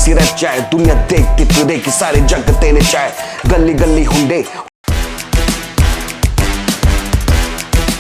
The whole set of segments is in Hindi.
सी रह जाए, दुनिया देखती फिरे कि सारे जग तेने चाहे, गली गली हुंडे।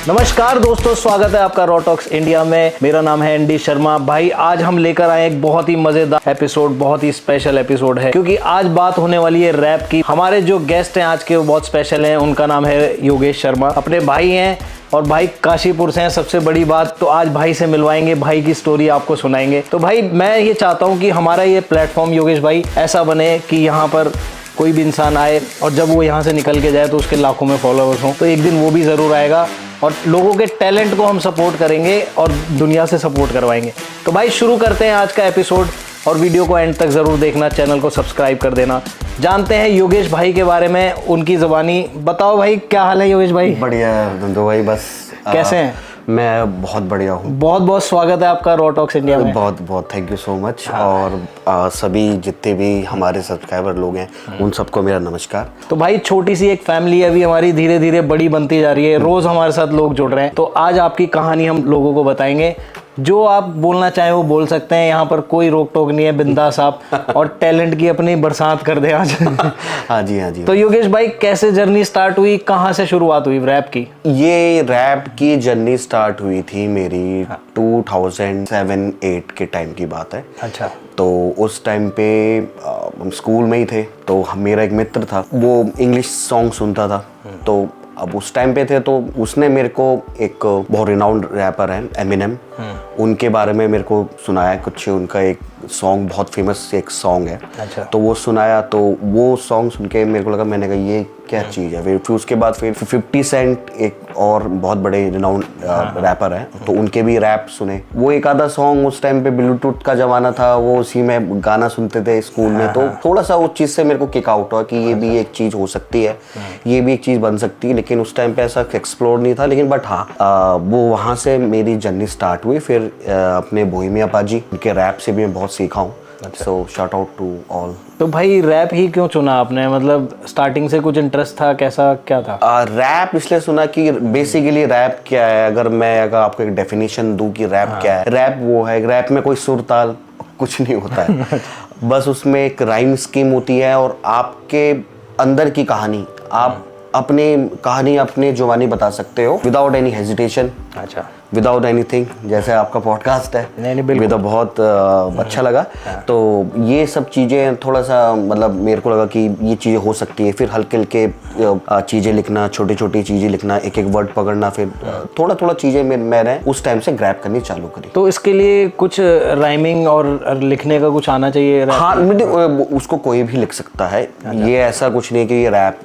नमस्कार दोस्तों, स्वागत है आपका रॉ टॉक्स इंडिया में। मेरा नाम है एनडी शर्मा। भाई आज हम लेकर आए एक बहुत ही मजेदार एपिसोड, बहुत ही स्पेशल एपिसोड है क्योंकि आज बात होने वाली है रैप की। हमारे जो गेस्ट हैं आज के वो बहुत स्पेशल हैं। उनका नाम है योगेश शर्मा, अपने भाई हैं और भाई काशीपुर से हैं। सबसे बड़ी बात तो आज भाई से मिलवाएंगे, भाई की स्टोरी आपको सुनाएंगे। तो भाई मैं ये चाहता हूँ कि हमारा ये प्लेटफॉर्म योगेश भाई ऐसा बने कि यहाँ पर कोई भी इंसान आए और जब वो यहाँ से निकल के जाए तो उसके लाखों में फॉलोअर्स हों। तो एक दिन वो भी ज़रूर आएगा और लोगों के टैलेंट को हम सपोर्ट करेंगे और दुनिया से सपोर्ट करवाएंगे। तो भाई शुरू करते हैं आज का एपिसोड और वीडियो को एंड तक ज़रूर देखना, चैनल को सब्सक्राइब कर देना। जानते हैं योगेश भाई के बारे में, उनकी ज़बानी। बताओ भाई, क्या हाल है योगेश भाई? बढ़िया धंधो भाई, बस कैसे हैं? मैं बहुत बढ़िया हूँ। बहुत बहुत स्वागत है आपका रॉ टॉक्स इंडिया में। बहुत बहुत थैंक यू सो मच। और सभी जितने भी हमारे सब्सक्राइबर लोग हैं उन सबको मेरा नमस्कार। तो भाई छोटी सी एक फैमिली अभी हमारी धीरे धीरे बड़ी बनती जा रही है, रोज़ हमारे साथ लोग जुड़ रहे हैं। तो आज आपकी कहानी हम लोगों को बताएंगे। जो आप बोलना चाहें वो बोल सकते हैं, यहाँ पर कोई रोक टोक नहीं है, बिंदास आप और टैलेंट की अपनी बरसात कर दें आज। हाँ जी, हाँ जी। तो योगेश भाई कैसे जर्नी स्टार्ट हुई, कहाँ से शुरुआत हुई रैप की? ये रैप की जर्नी स्टार्ट हुई थी मेरी 2007-8 के टाइम की बात है। अच्छा। तो उस टाइम पे हम स्कूल में ही थे। तो मेरा एक मित्र था, वो इंग्लिश सॉन्ग सुनता था। तो अब उस टाइम पे थे तो उसने मेरे को एक बहुत रिनाउंड रैपर है एमिनेम, उनके बारे में मेरे को सुनाया कुछ। उनका एक सॉन्ग बहुत फेमस एक सॉन्ग है। अच्छा। तो वो सुनाया, तो वो सॉन्ग सुन के मेरे को लगा, मैंने कहा ये क्या चीज़ है। फिर उसके बाद फिर 50 सेंट एक और बहुत बड़े रिनाउंड रैपर है, तो उनके भी रैप सुने। वो एक आधा सॉन्ग, उस टाइम पे ब्लूटूथ का ज़माना था, वो उसी में गाना सुनते थे स्कूल में। तो थोड़ा सा उस चीज़ से मेरे को किक आउट हुआ कि ये भी एक चीज़ हो सकती है, ये भी एक चीज़ बन सकती है। लेकिन उस टाइम पे ऐसा एक्सप्लोर नहीं था। लेकिन बट हाँ, वो वहाँ से मेरी जर्नी स्टार्ट हुई। फिर अपने बोहेमिया पाजी, उनके रैप से भी मैं बहुत सीखा हूँ। So shout out to all. तो भाई रैप ही क्यों चुना आपने? मतलब स्टार्टिंग से कुछ इंटरेस्ट था, कैसा क्या था? रैप इसलिए सुना कि बेसिकली रैप क्या है, अगर आपको एक डेफिनेशन दूं कि रैप क्या है। रैप वो है, रैप में कोई सुर ताल कुछ नहीं होता है। बस उसमें एक राइम स्कीम होती है और आपके अंदर की कहानी, आप अपनी कहानी अपने जुबानी बता सकते हो विदाउट एनी हेजिटेशन। अच्छा। विदाउट एनीथिंग, जैसे आपका पॉडकास्ट है। नहीं, बिल्कुल। तो बहुत अच्छा लगा। तो ये सब चीज़ें थोड़ा सा मतलब मेरे को लगा कि ये चीज़ें हो सकती है। फिर हल्के हल्के चीज़ें लिखना, छोटी छोटी चीज़ें लिखना, एक एक वर्ड पकड़ना, फिर थोड़ा थोड़ा चीज़ें मैंने उस टाइम से ग्रैब करनी चालू करी। तो इसके लिए कुछ राइमिंग और लिखने का कुछ आना चाहिए? हाँ, उसको कोई भी लिख सकता है। ये ऐसा कुछ नहीं कि ये रैप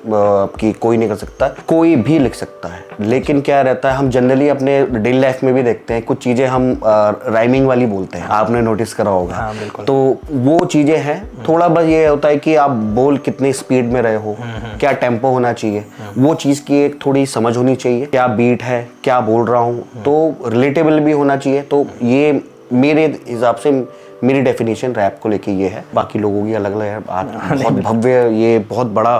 की कोई नहीं कर सकता, कोई भी लिख सकता है। लेकिन क्या रहता है, हम जनरली अपने डेली लाइफ में भी देखते हैं कुछ चीज़ें हम राइमिंग वाली बोलते हैं, आपने नोटिस करा होगा। हाँ, बिल्कुल। तो वो चीज़ें हैं। थोड़ा बस ये होता है कि आप बोल कितनी स्पीड में रहे हो, क्या टेम्पो होना चाहिए, वो चीज़ की एक थोड़ी समझ होनी चाहिए। क्या बीट है, क्या बोल रहा हूँ, तो रिलेटेबल भी होना चाहिए। तो ये मेरे हिसाब से मेरी डेफिनेशन रैप को लेके ये है। बाकी लोगों की अलग अलग है। बहुत भव्य, ये बहुत बड़ा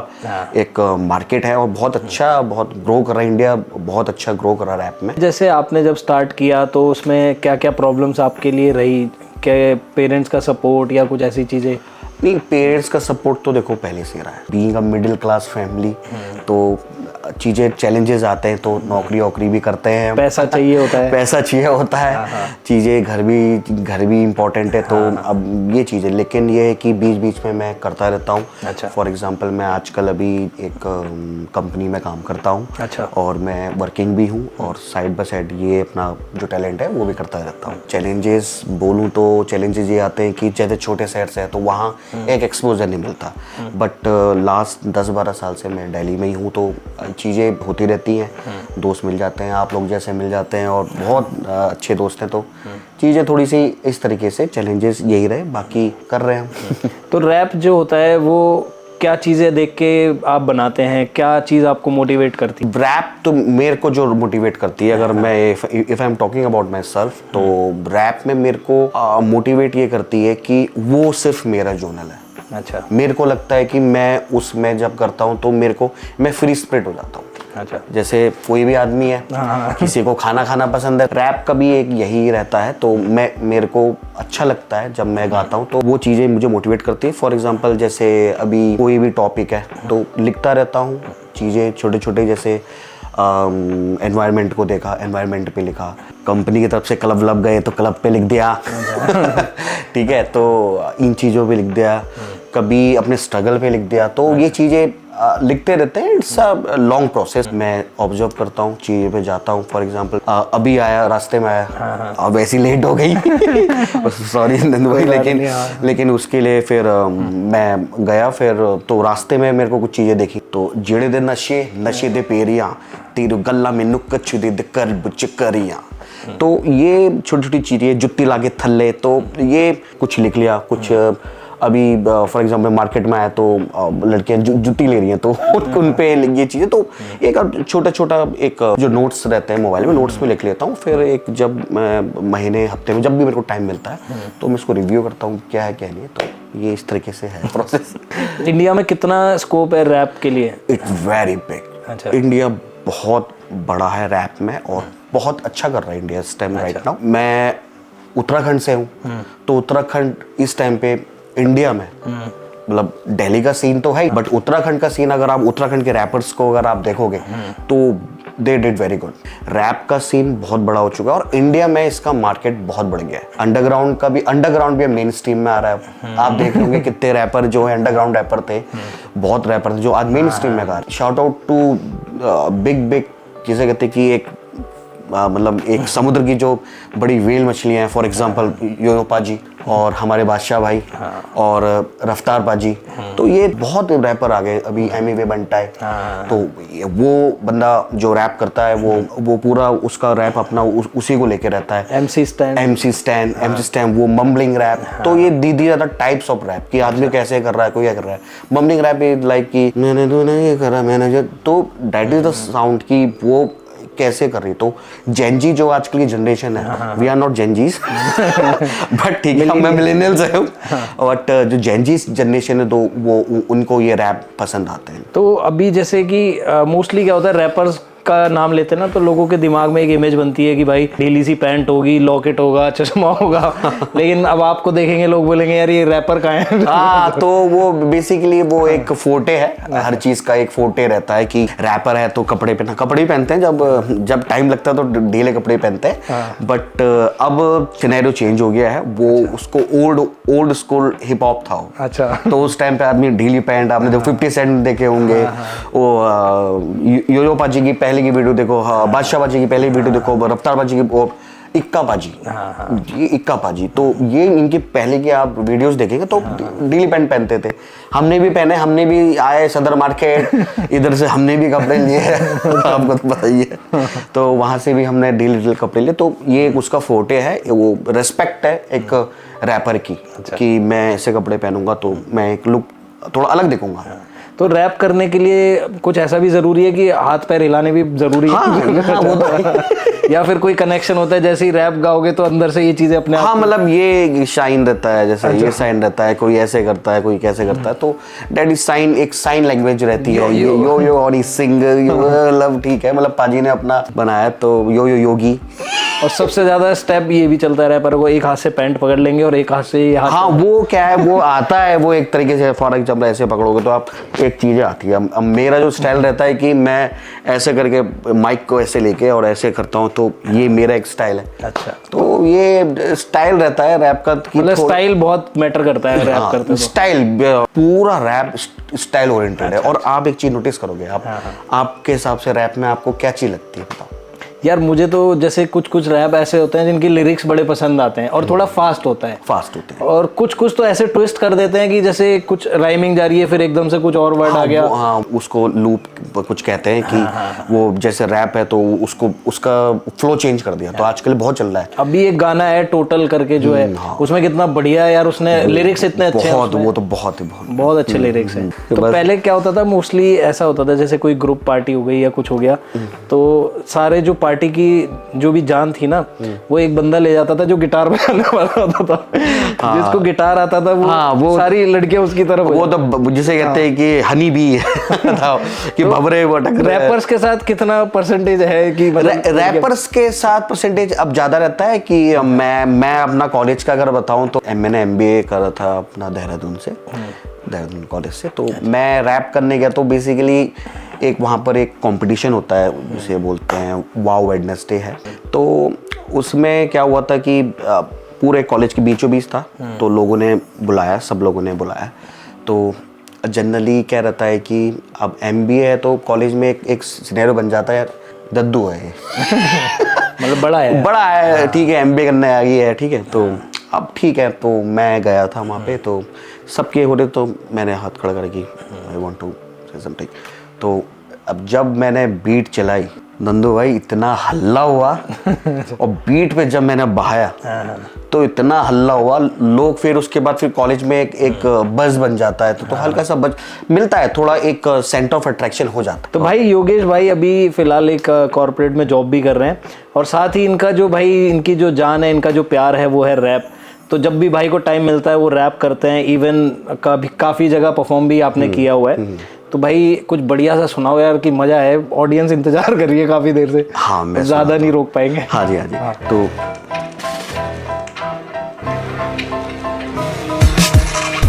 एक मार्केट है और बहुत अच्छा, बहुत ग्रो कर रहा है। इंडिया बहुत अच्छा ग्रो कर रहा है रैप में। जैसे आपने जब स्टार्ट किया तो उसमें क्या क्या प्रॉब्लम्स आपके लिए रही? क्या पेरेंट्स का सपोर्ट या कुछ ऐसी चीज़ें? नहीं, पेरेंट्स का सपोर्ट तो देखो पहले से रहा है। Being a middle class family, तो चीज़ें चैलेंजेस आते हैं, तो नौकरी वोकरी भी करते हैं, पैसा चाहिए होता है। पैसा चाहिए होता है। चीज़ें घर भी इम्पोर्टेंट है। तो अब ये चीज़ें, लेकिन ये है कि बीच बीच में मैं करता रहता हूँ। अच्छा। फॉर एग्जांपल मैं आजकल अभी एक कंपनी में काम करता हूँ। अच्छा। और मैं वर्किंग भी हूँ और साइड बाय साइड ये अपना जो टैलेंट है वो भी करता रहता हूँ। चैलेंजेस बोलूँ तो चैलेंजेस ये आते हैं कि जैसे छोटे शहर से है तो वहाँ एक एक्सपोजर नहीं मिलता। बट लास्ट 10-12 साल से मैं दिल्ली में ही हूँ, तो चीज़ें होती रहती हैं। दोस्त मिल जाते हैं, आप लोग जैसे मिल जाते हैं और बहुत अच्छे दोस्त हैं। तो चीज़ें थोड़ी सी इस तरीके से, चैलेंजेस यही रहे, बाकी कर रहे हैं हम। तो रैप जो होता है वो क्या चीज़ें देख के आप बनाते हैं, क्या चीज़ आपको मोटिवेट करती है? रैप तो मेरे को जो मोटिवेट करती है, अगर मैं if I am talking about my self, तो रैप में मेरे को मोटिवेट ये करती है कि वो सिर्फ मेरा जोनल है। अच्छा। मेरे को लगता है कि मैं उसमें जब करता हूँ तो मैं फ्री स्प्रिट हो जाता हूँ। अच्छा। जैसे कोई भी आदमी है, किसी को खाना खाना पसंद है, रैप का भी एक यही रहता है। तो मेरे को अच्छा लगता है जब मैं गाता हूँ, तो वो चीज़ें मुझे मोटिवेट करती है। फॉर एग्जांपल जैसे अभी कोई भी टॉपिक है तो लिखता रहता हूँ चीज़ें छोटे छोटे, जैसे एनवायरनमेंट को देखा, एनवायरनमेंट पे लिखा, कंपनी की तरफ से क्लब लब गए तो क्लब पे लिख दिया ठीक है, तो इन चीज़ों पे लिख दिया, कभी अपने स्ट्रगल पे लिख दिया। तो ये चीज़ें लिखते रहते हैं। It's a long process. मैं ऑब्जर्व करता हूँ, चीज़ों पे जाता हूँ। फॉर एग्जांपल अभी आया, रास्ते में आया, अब ऐसी लेट हो गई सॉरी नंदू भाई, लेकिन उसके लिए फिर मैं गया। फिर तो रास्ते में मेरे को कुछ चीज़ें देखी, तो जेड़े दे नशे नशे दे पेरियां तेरू गल्ला में नुक्कच दे कर बुच करियां। तो ये छोटी छोटी चीज़ें, जुत्ती लागे थल्ले, तो ये कुछ लिख लिया। कुछ अभी फॉर एग्जांपल मार्केट में आया तो लड़कियां जुत्ती ले रही हैं, तो उन पे ये चीज़ें, तो एक छोटा छोटा एक जो नोट्स रहते हैं मोबाइल में, नोट्स में लिख लेता हूँ। फिर एक जब मैं महीने हफ्ते में जब भी मेरे को टाइम मिलता है तो मैं इसको रिव्यू करता हूँ, क्या है क्या नहीं है। तो ये इस तरीके से है प्रोसेस। इंडिया में कितना स्कोप है रैप के लिए? It's very big. अच्छा। इंडिया बहुत बड़ा है रैप में, और बहुत अच्छा कर रहा है इंडिया इस टाइम राइट नाउ। मैं उत्तराखंड से हूँ, तो उत्तराखंड इस टाइम पे इंडिया में, मतलब दिल्ली का सीन तो है, बट उत्तराखंड का सीन अगर आप उत्तराखंड के रैपर्स को अगर आप देखोगे तो they did very good. Rap का सीन बहुत बड़ा हो चुका है, और इंडिया में इसका मार्केट बहुत बढ़ गया है। अंडरग्राउंड भी मेन स्ट्रीम में आ रहा है। आप देख लोगे कितने रैपर जो है अंडरग्राउंड रैपर थे, बहुत रैपर थे जो आज मेन स्ट्रीम में गा रहे। शाउट आउट टू बिग जिसे कहते हैं कि एक मतलब एक समुद्र की जो बड़ी वेल मछलियाँ हैं, फॉर एग्जांपल योयो पाजी और हमारे बादशाह भाई और रफ्तार पाजी। तो ये बहुत रैपर आ गए। अभी एमी वे बनता है, तो वो बंदा जो रैप करता है वो पूरा उसका रैप अपना उसी को लेके रहता है। MC Stan वो मम्बलिंग रैप। तो ये दीदी ज़्यादा टाइप्स ऑफ रैप कि आदमी कैसे कर रहा है, कोई क्या कर रहा है। मम्बलिंग रैप इज लाइक कि मैंने तो नहीं ये करा, मैंने जो, तो दैट इज द साउंड की वो कैसे कर रही। तो जेनजी जो आजकल की जनरेशन है, we are not Gen Zs but ठीक है, मैं मिलेनियल्स हूँ, बट जो जेनजीज जनरेशन है तो वो उनको ये रैप पसंद आते हैं। तो अभी जैसे कि मोस्टली क्या होता है, रैपर्स का नाम लेते हैं ना, तो लोगों के दिमाग में एक इमेज बनती है कि भाई ढीली सी पैंट होगी, लॉकेट होगा, चश्मा होगा लेकिन अब आपको देखेंगे लोग बोलेंगे यार ये रैपर कहाँ है। हाँ, तो वो बेसिकली वो एक फोटे है, हर चीज का एक फोटे रहता है कि रैपर है तो कपड़े पहनते हैं, जब टाइम लगता है तो ढीले कपड़े पहनते हैं। बट अब सिनेरियो चेंज हो गया है, वो उसको ओल्ड स्कूल हिप हॉप था वो। अच्छा। तो उस टाइम पे आदमी ढीली पैंट, आपने जो 50 सेंट देखे होंगे, वो योयो पाजी की पहले की वीडियो देखो, बादशाह बाजी की पहली वीडियो देखो, रफ्तार बाजी की, इक्का पाजी, तो ये इनकी पहले की आप वीडियोस देखेंगे तो ढीली पैंट पहनते थे। हमने भी पहने, हमने भी आए सदर मार्केट इधर से हमने भी कपड़े लिए आपको तो पता ही है। तो वहां से भी हमने ढीले कपड़े लिए। तो ये उसका फोटे है, वो रेस्पेक्ट है एक रैपर की। अच्छा। कि मैं ऐसे कपड़े पहनूंगा तो मैं एक लुक थोड़ा अलग दिखूंगा। तो रैप करने के लिए कुछ ऐसा भी जरूरी है कि हाथ पैर हिलाने भी जरूरी है? हाँ, वो तो या फिर कोई कनेक्शन होता है, जैसे ही रैप गाओगे तो अंदर से ये चीजें अपने आप? हाँ, मतलब ये शाइन रहता है, जैसे ये साइन रहता है, कोई ऐसे करता है, कोई कैसे करता है। तो दैट इज साइन, एक साइन लैंग्वेज रहती है। यो और सिंग मतलब ठीक है, मतलब पाजी ने अपना बनाया तो यो योगी। और सबसे ज्यादा स्टेप ये भी चलता है रैपर को, एक हाथ से पैंट पकड़ लेंगे और एक हाथ से हाथ। हाँ, वो क्या है, वो आता है, वो एक तरीके से फॉर एग्जाम्पल ऐसे पकड़ोगे तो आप एक चीज़ आती है। अब मेरा जो स्टाइल रहता है कि मैं ऐसे करके माइक को ऐसे लेके और ऐसे करता हूँ, तो ये मेरा एक स्टाइल है। अच्छा। तो ये स्टाइल रहता है रैप का, मतलब स्टाइल बहुत मैटर करता है रैप करते हैं। स्टाइल पूरा रैप स्टाइल ओरिएंटेड है। और आप एक चीज नोटिस करोगे, आपके हिसाब से रैप में आपको क्या चीज लगती है, बताओ यार? मुझे तो जैसे कुछ रैप ऐसे होते हैं जिनकी लिरिक्स बड़े पसंद आते हैं और थोड़ा फास्ट होते हैं, और कुछ तो ऐसे ट्विस्ट कर देते हैं कि जैसे कुछ राइमिंग जा रही है फिर एकदम से कुछ और वर्ड आ गया। हाँ, उसको लूप कुछ कहते हैं कि वो जैसे रैप है तो उसका फ्लो चेंज कर दिया। तो आजकल बहुत चल रहा है। अभी एक गाना है टोटल करके जो है, उसमें कितना बढ़िया है यार, उसने लिरिक्स इतने अच्छे हैं, वो तो बहुत अच्छे लिरिक्स हैं। तो पहले क्या होता था, मोस्टली ऐसा होता था जैसे कोई ग्रुप पार्टी हो गई या कुछ हो गया, तो सारे जो पार्टी पार्टी की जो भी जान थी ना, वो एक बंदा ले जाता था जो गिटार बजाने वाला होता था। जिसको गिटार आता था वो सारी लड़कियां उसकी तरफ। वो तो जिसे कहते हैं कि हनी बी था कि भंवरे भटक रहे। रैपर्स के साथ कितना परसेंटेज है कि रैपर्स के साथ परसेंटेज अब ज्यादा रहता है कि मैं अपना कॉलेज का अगर बताऊं तो मैंने MBA करा था अपना देहरादून कॉलेज से। तो मैं रैप करने गया तो बेसिकली एक वहाँ पर एक कंपटीशन होता है जिसे बोलते हैं वाओ वेडनेसडे है। तो उसमें क्या हुआ था कि पूरे कॉलेज के बीचों बीच था, तो लोगों ने बुलाया, सब लोगों ने बुलाया। तो जनरली क्या रहता है कि अब MBA है तो कॉलेज में एक सिनेरियो बन जाता है, यार दद्दू है मतलब बड़ा है ठीक है, MBA करने आ गई है, ठीक है। तो अब ठीक है, तो मैं गया था वहाँ पे, तो सबके हो रहे, तो मैंने हाथ खड़ा करा कि I want to say something. तो अब जब मैंने बीट चलाई नंदू भाई, इतना हल्ला हुआ और बीट पे जब मैंने बहाया तो इतना हल्ला हुआ, लोग फिर उसके बाद फिर कॉलेज में एक बज़ बन जाता है, तो हल्का सा बज़ मिलता है, थोड़ा एक सेंटर ऑफ अट्रैक्शन हो जाता है। तो भाई योगेश भाई अभी फिलहाल एक कॉर्पोरेट में जॉब भी कर रहे हैं, और साथ ही इनका जो भाई इनकी जो जान है, इनका जो प्यार है वो है रैप। तो जब भी भाई को टाइम मिलता है वो रैप करते हैं, इवन काफ़ी जगह परफॉर्म भी आपने किया हुआ है। तो भाई कुछ बढ़िया सा सुनाओ यार कि मजा है, ऑडियंस इंतजार कर रही है काफी देर से। हाँ, मैं ज्यादा नहीं रोक पाएंगे। हाँ जी। तो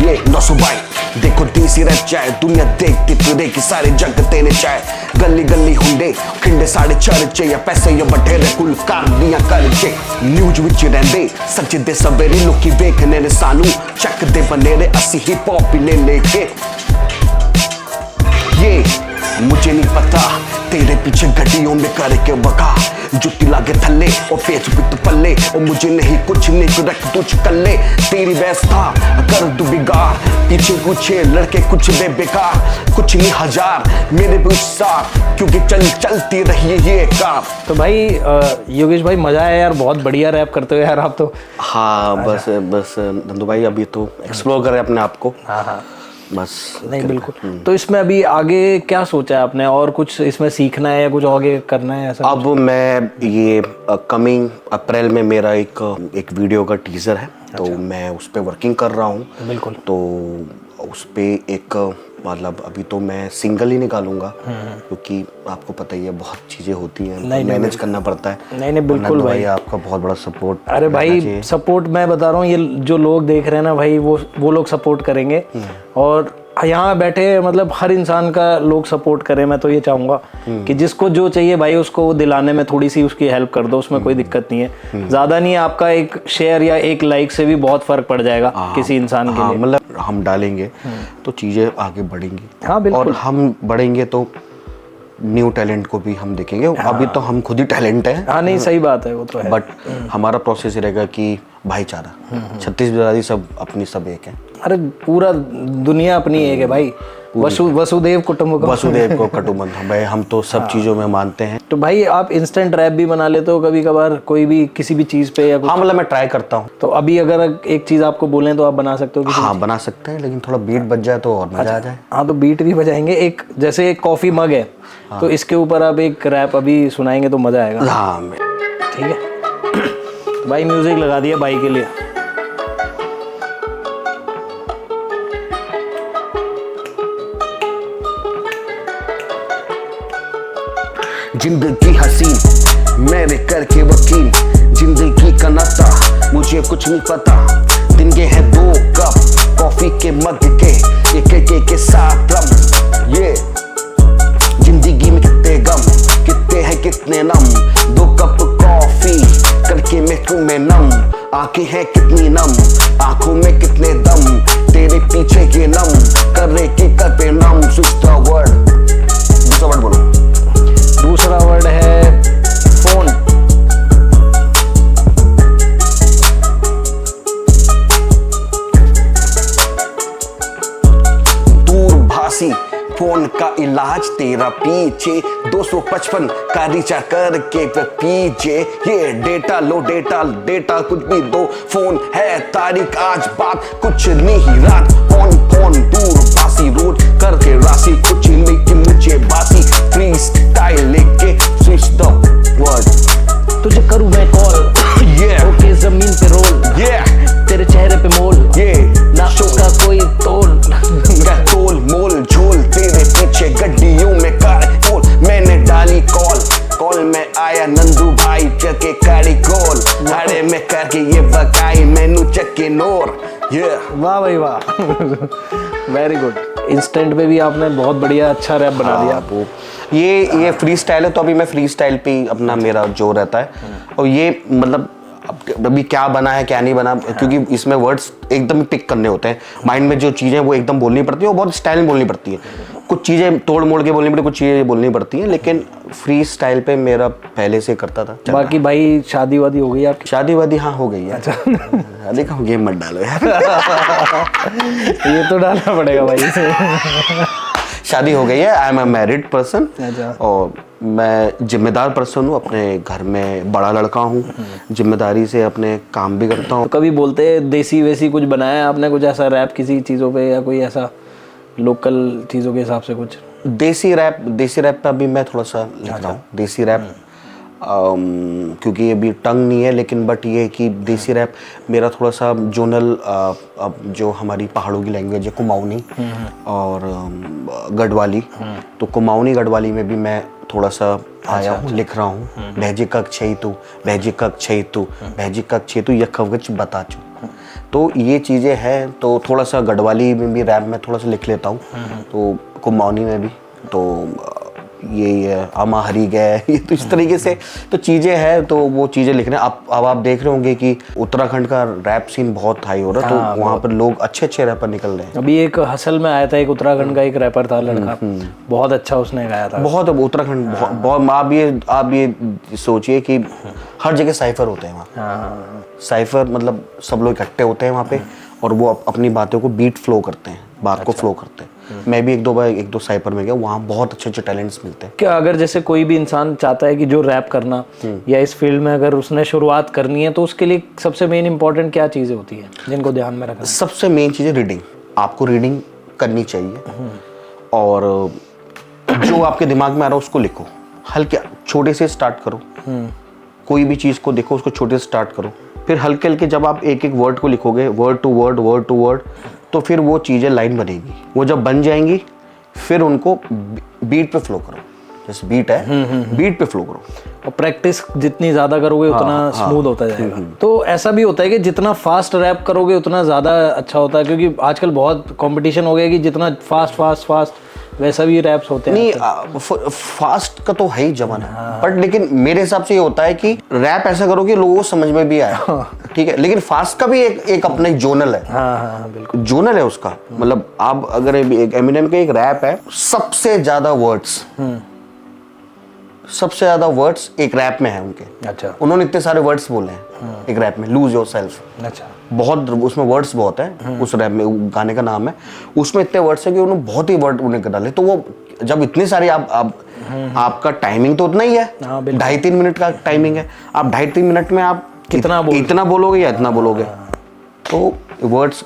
ये नसो भाई देखो देसी रह जाए, दुनिया देखती तुरे की सारे जग तेने चाहे, गली गली हुंडे खिंडे साढ़े चर्चे या पैसे या बठेरे कुल कारदियां करचे, न्यूज विच रहंदे सजदे सवेरे लोकी वेखने ने सानू चकदे बनेरे असी हिप हॉप ले लेके। ये मुझे नहीं पता तेरे पीछे घटियों में करके बका, जुटी लागे थल्ले और पेच पिट पल्ले, और मुझे नहीं कुछ नहीं रख तुझ कल्ले, तेरी व्यवस्था कर दू बिगाड़, पीछे कुछ लड़के कुछ बेकार, कुछ नहीं हजार मेरे भी उत्साह, क्योंकि चलती रही है ये कार। तो भाई योगेश भाई मजा है यार, बहुत बढ़िया रैप करते हो यार आप तो। हाँ बस नंदू भाई अभी तो एक्सप्लोर कर रहे अपने आप को। हाँ बस नहीं बिल्कुल। तो इसमें अभी आगे क्या सोचा है आपने, और कुछ इसमें सीखना है या कुछ आगे करना है ऐसा? अब मैं ये कमिंग अप्रैल में मेरा एक वीडियो का टीजर है। तो मैं उस पर वर्किंग कर रहा हूँ। बिल्कुल। तो उस पर एक मतलब अभी तो मैं सिंगल ही निकालूंगा, क्योंकि आपको पता ही है बहुत चीजें होती हैं, मैनेज करना पड़ता है। नहीं बिल्कुल भाई, आपका बहुत बड़ा सपोर्ट। अरे भाई सपोर्ट मैं बता रहा हूँ, ये जो लोग देख रहे हैं ना भाई, वो लोग सपोर्ट करेंगे, और यहाँ बैठे मतलब हर इंसान का लोग सपोर्ट करें। मैं तो ये चाहूंगा कि जिसको जो चाहिए भाई उसको वो दिलाने में थोड़ी सी उसकी हेल्प कर दो, उसमें कोई दिक्कत नहीं है। ज्यादा नहीं है, आपका एक शेयर या एक लाइक से भी बहुत फर्क पड़ जाएगा किसी इंसान के लिए। मतलब हम डालेंगे तो चीजें आगे बढ़ेंगी। हाँ बिल्कुल। और हम बढ़ेंगे तो न्यू टैलेंट को भी हम देखेंगे। अभी तो हम खुद ही टैलेंट है। हाँ नहीं सही बात है, वो तो है। बट हमारा प्रोसेस ये रहेगा कि भाईचारा, छत्तीसगढ़ी सब अपनी सब एक है। अरे पूरा दुनिया अपनी एक है भाई, वसुदेव कुटुंबकम भाई, हम तो सब चीजों में मानते हैं। तो भाई आप इंस्टेंट रैप भी बना लेते हो कभी कभार, कोई भी किसी भी चीज पे या कुछ? हाँ मतलब मैं ट्राई करता हूँ। तो अभी अगर एक चीज आपको बोलें तो आप बना सकते हो? हाँ बना सकते हैं, लेकिन थोड़ा बीट बज जाए तो और मजा आ जाए। हाँ तो बीट भी बजाएंगे। एक जैसे एक कॉफी मग है, तो इसके ऊपर आप एक रैप अभी सुनाएंगे तो मजा आएगा। हाँ ठीक है। तो भाई म्यूजिक लगा दिया भाई के लिए। जिंदगी हसीन मेरे करके वकील, जिंदगी का नाता मुझे कुछ नहीं पता, दिन के हैं 2 कप कॉफी के मग के, एक के साथ रम। ये जिंदगी में कितने गम, कितने हैं कितने नम, 2 कप कॉफी करके मैं तुम्हें नम, आंखें हैं कितनी नम, आंखों में कितने दम, तेरे पीछे के नम कर रहे की कर पे नम। दूसरा वर्ड बोलो। दूसरा वर्ड है फोन। दूरभाषी फोन का इलाज तेरा पीछे, 255 का रिचार्ज करके पीछे, ये डेटा लो डेटा कुछ भी दो, फोन है तारीख आज बात कुछ नहीं रात, फोन दूरभाषी रोज करके राशि कुछ लेकिन मुझे बासी, फ्री स्टाइल लेके स्विच द वर्ड। संधू भाई चके काड़ी कोल आड़े में करके ये बकाई मैनू चके नोर ये वाह भाई वाह वेरी गुड। इंस्टेंट पे भी आपने बहुत बढ़िया अच्छा रैप बना दिया। वो ये फ्री स्टाइल है, तो अभी मैं फ्री स्टाइल पे ही अपना मेरा जो रहता है। और ये मतलब अभी क्या बना है क्या नहीं बना, क्योंकि इसमें वर्ड्स एकदम पिक करने होते हैं, माइंड में जो चीज़ें वो एकदम बोलनी पड़ती है, वो बहुत स्टाइल में बोलनी पड़ती है, कुछ चीज़ें तोड़ मोड़ के बोलनी पड़ती है, कुछ चीज़ें बोलनी पड़ती हैं, लेकिन फ्री स्टाइल पे मेरा पहले से करता था। बाकी भाई शादी वादी हो गई आपकी? शादी वादी हाँ हो गई है। शादी का गेम मत डालो यार। ये तो डालना पड़ेगा भाई। शादी हो गई है, I am a married person और मैं जिम्मेदार पर्सन हूँ, अपने घर में बड़ा लड़का हूँ, जिम्मेदारी से अपने काम भी करता हूँ। तो कभी बोलते हैं देसी वैसी कुछ बनाया है आपने, कुछ ऐसा रैप किसी चीज़ों पे या कोई ऐसा लोकल चीज़ों के हिसाब से कुछ? देसी रैप पे अभी मैं थोड़ा सा लिख रहा हूँ। देसी रैप क्योंकि ये भी टंग नहीं है, लेकिन बट ये है कि देसी रैप मेरा थोड़ा सा जोनल जो हमारी पहाड़ों की लैंग्वेज है कुमाऊनी और गढ़वाली, तो कुमाऊनी गढ़वाली में भी मैं थोड़ा सा आया हूँ, लिख रहा हूँ। भैजी कक छई तू भैजी कक छई तू भैजी कक छई तू यखवच बता चू, तो ये चीज़ें हैं। तो थोड़ा सा गढ़वाली में भी रैप में थोड़ा सा लिख लेता हूँ, तो कुमाऊनी में भी, तो ये आमा हरी गए, ये तो इस तरीके से तो चीज़ें हैं, तो वो चीज़ें लिख रहे हैं। अब आप देख रहे होंगे कि उत्तराखंड का रैप सीन बहुत हाई हो रहा है, तो वहाँ पर लोग अच्छे रैपर निकल रहे हैं। अभी एक हसल में आया था, एक उत्तराखंड का एक रैपर था लड़का, बहुत अच्छा उसने गाया था। बहुत उत्तराखंड बहुत आप ये सोचिए कि हर जगह साइफर होते हैं वहाँ। साइफर मतलब सब लोग इकट्ठे होते हैं वहाँ पे, और वो अपनी बातों को बीट फ्लो करते हैं, बात को फ्लो करते हैं। मैं भी एक दो साइपर में गया, वहाँ बहुत अच्छे टैलेंट्स मिलते हैं। क्या अगर जैसे कोई भी इंसान चाहता है कि जो रैप करना या इस फील्ड में अगर उसने शुरुआत करनी है, तो उसके लिए सबसे मेन इंपॉर्टेंट क्या चीज़ें होती हैं जिनको ध्यान में रखना? सबसे मेन चीज़ है रीडिंग। आपको रीडिंग करनी चाहिए, और जो आपके दिमाग में आ रहा है उसको लिखो। हल्के छोटे से स्टार्ट करो, कोई भी चीज़ को देखो, उसको छोटे से स्टार्ट करो, फिर हल्के हल्के जब आप एक एक वर्ड को लिखोगे, वर्ड टू वर्ड, तो फिर वो चीज़ें लाइन बनेगी। वो जब बन जाएंगी, फिर उनको बीट पे फ्लो करो। जैसे बीट है, बीट पे फ्लो करो, और प्रैक्टिस जितनी ज़्यादा करोगे उतना स्मूथ होता जाएगा। तो ऐसा भी होता है कि जितना फास्ट रैप करोगे उतना ज़्यादा अच्छा होता है, क्योंकि आजकल बहुत कंपटीशन हो गया कि जितना फास्ट वैसा भी रैप्स होते हैं। नहीं, फास्ट का तो है ही जमाना, बट लेकिन मेरे हिसाब से ये होता है कि रैप ऐसा करो कि लोगों को समझ में भी आए, ठीक है। लेकिन फास्ट का भी एक अपना एक जोनल है। हाँ, बिल्कुल जोनल है उसका। मतलब आप अगर एक एमिनेम का एक रैप है, सबसे ज्यादा वर्ड्स एक रैप में है उनके। अच्छा, उन्होंने इतने सारे वर्ड्स बोले हैं एक रैप में, लूज योरसेल्फ। अच्छा, बहुत उसमें वर्ड्स बहुत है उस रैप में, गाने का नाम है, उसमें इतने वर्ड्स है कि उन्होंने बहुत ही वर्ड उन्हें डाले। तो वो जब इतने सारे आपका टाइमिंग तो उतना ही है, 2.5-3 मिनट का टाइमिंग है। आप 2.5-3 मिनट में आप इतना बोलोगे या इतना बोलोगे, तो वर्ड्स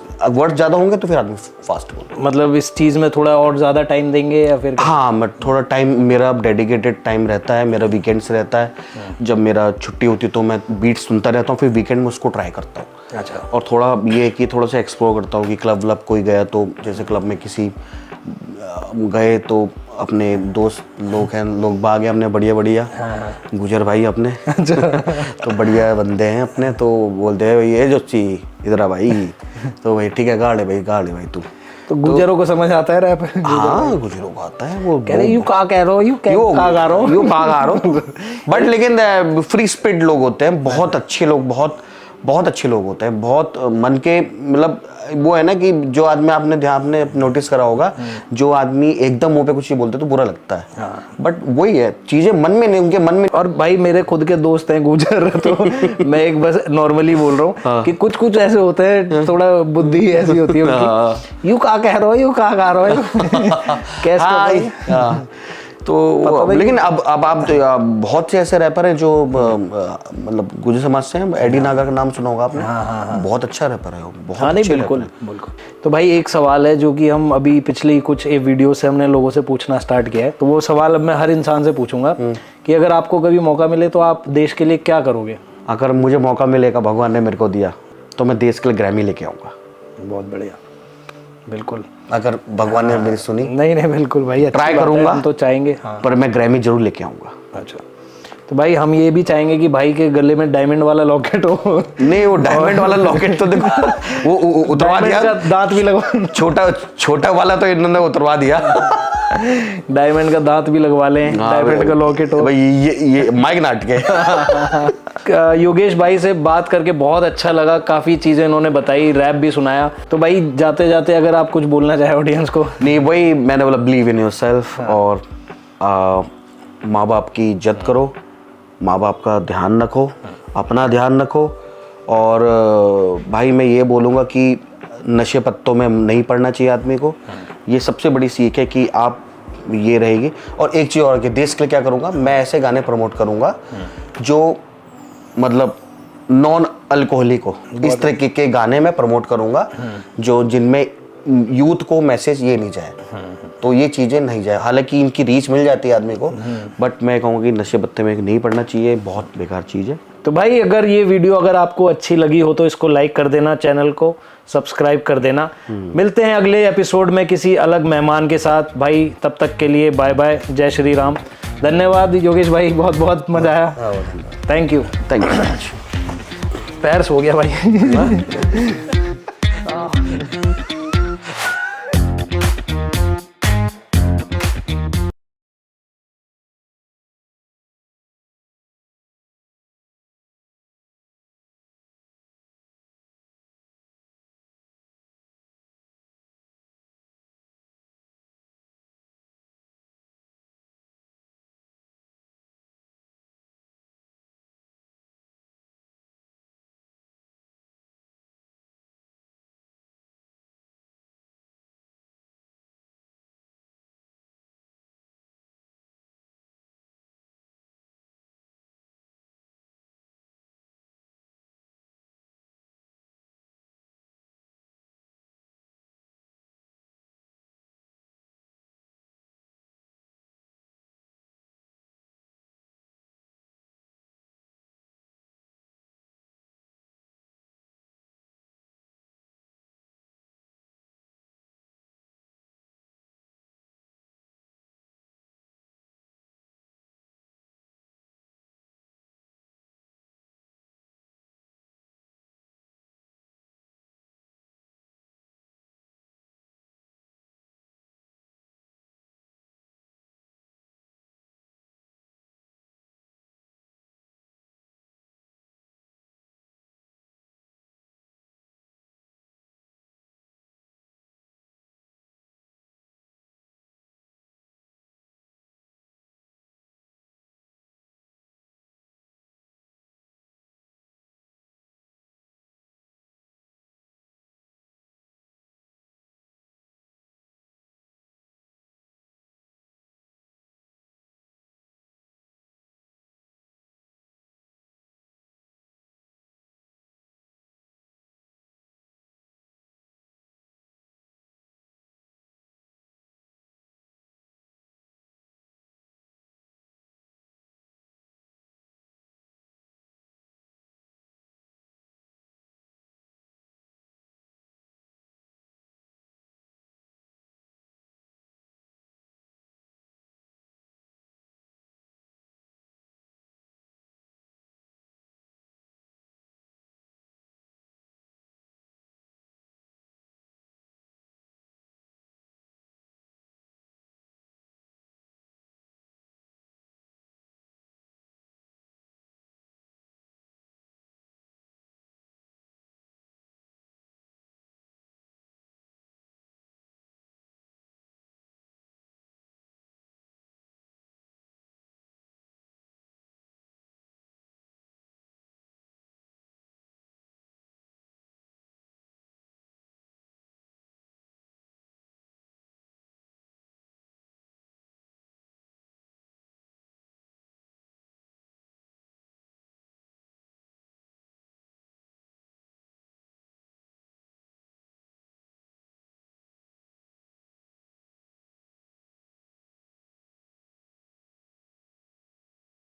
ज़्यादा होंगे तो फिर आदमी फास्ट बोलते। मतलब इस चीज़ में थोड़ा और ज़्यादा टाइम देंगे या फिर? हाँ, मैं थोड़ा टाइम, मेरा डेडिकेटेड टाइम रहता है, मेरा वीकेंड्स रहता है। जब मेरा छुट्टी होती है तो मैं बीट सुनता रहता हूँ, फिर वीकेंड में उसको ट्राई करता हूँ। अच्छा। और थोड़ा ये है कि थोड़ा सा एक्सप्लोर करता हूँ कि क्लब कोई गया तो, जैसे क्लब में किसी गए तो अपने दोस्त लोग हैं, लोग बाग हैं अपने बढ़िया गुजर भाई अपने तो बढ़िया बंदे हैं अपने, तो बोलते हैं भाई ये जो चीज इधर आ भाई, तो भाई ठीक है गाड़े भाई तू। तो गुजरों को समझ आता है रैप? हाँ, गुजरों को आता है। वो कह रहे यू का कह रहे हो, यू का गा रहे हो बट लेकिन फ्री स्पिरिट लोग होते हैं, बहुत अच्छे लोग, बहुत अच्छे लोग होते हैं, बहुत मन के, मतलब वो है ना कि जो आदमी आपने नोटिस करा होगा, जो आदमी एकदम मुंह पे कुछ ही बोलते तो बुरा लगता है, बट वही है, चीजें मन में नहीं, उनके मन में। और भाई मेरे खुद के दोस्त हैं गुजर, तो मैं एक बस नॉर्मली बोल रहा हूँ कि कुछ ऐसे होते हैं, थोड़ा बुद्धि ऐसी होती है उनकी, यू का कह रहे हो, यू का गा रहे हो कैसे। तो लेकिन अब आप बहुत से ऐसे रैपर हैं जो मतलब गुजर समाज से हैं। एडी नागा का नाम सुना होगा आपने? बहुत अच्छा रैपर है वो, बहुत हाँ, नहीं बिल्कुल। तो भाई एक सवाल है जो कि हम अभी पिछली कुछ वीडियो से हमने लोगों से पूछना स्टार्ट किया है, तो वो सवाल अब मैं हर इंसान से पूछूंगा कि अगर आपको कभी मौका मिले तो आप देश के लिए क्या करोगे? अगर मुझे मौका मिलेगा, भगवान ने मेरे को दिया, तो मैं देश के लिए ग्रैमी लेके आऊँगा। बहुत बढ़िया, बिल्कुल। अगर भगवान ने मेरी सुनी, नहीं बिल्कुल भाई, ट्राई करूंगा, हम तो चाहेंगे। हाँ। पर मैं ग्रैमी जरूर लेके आऊंगा। अच्छा, तो भाई हम ये भी चाहेंगे कि भाई के गले में डायमंड वाला लॉकेट हो। नहीं, वो डायमंड वाला लॉकेट तो देखो वो उतरवा डायमंड दिया, का दांत भी लगवा छोटा वाला तो इन्होंने उतरवा दिया। डायमंड का दांत भी लगवा लें, डायमंड का लॉकेट हो भाई। ये माइक नाट के। योगेश भाई से बात करके बहुत अच्छा लगा, काफी चीजें इन्होंने बताई, रैप भी सुनाया। तो भाई जाते जाते अगर आप कुछ बोलना चाहे ऑडियंस को। नहीं, वही मैंने बोला, बिलीव इन योरसेल्फ, और माँ बाप की इज्जत करो, माँ बाप का ध्यान रखो, अपना ध्यान रखो। और भाई मैं ये बोलूँगा कि नशे पत्तों में नहीं पड़ना चाहिए आदमी को। ये सबसे बड़ी सीख है कि आप ये रहेगी। और एक चीज़ और कि देश के लिए क्या करूँगा, मैं ऐसे गाने प्रमोट करूँगा जो मतलब नॉन अल्कोहलिक हो। इस तरीके के गाने मैं प्रमोट करूँगा जो जिनमें यूथ को मैसेज ये नहीं जाए, तो ये चीज़ें नहीं जाए। हालांकि इनकी रीच मिल जाती है आदमी को, बट मैं कहूँगा कि नशे पत्ते में नहीं पड़ना चाहिए, बहुत बेकार चीज़ है। तो भाई अगर ये वीडियो अगर आपको अच्छी लगी हो तो इसको लाइक कर देना, चैनल को सब्सक्राइब कर देना। मिलते हैं अगले एपिसोड में किसी अलग मेहमान के साथ। भाई तब तक के लिए बाय बाय, जय श्री राम। धन्यवाद योगेश भाई, बहुत बहुत मजा आया। Thank you so much. पैर सो गया भाई।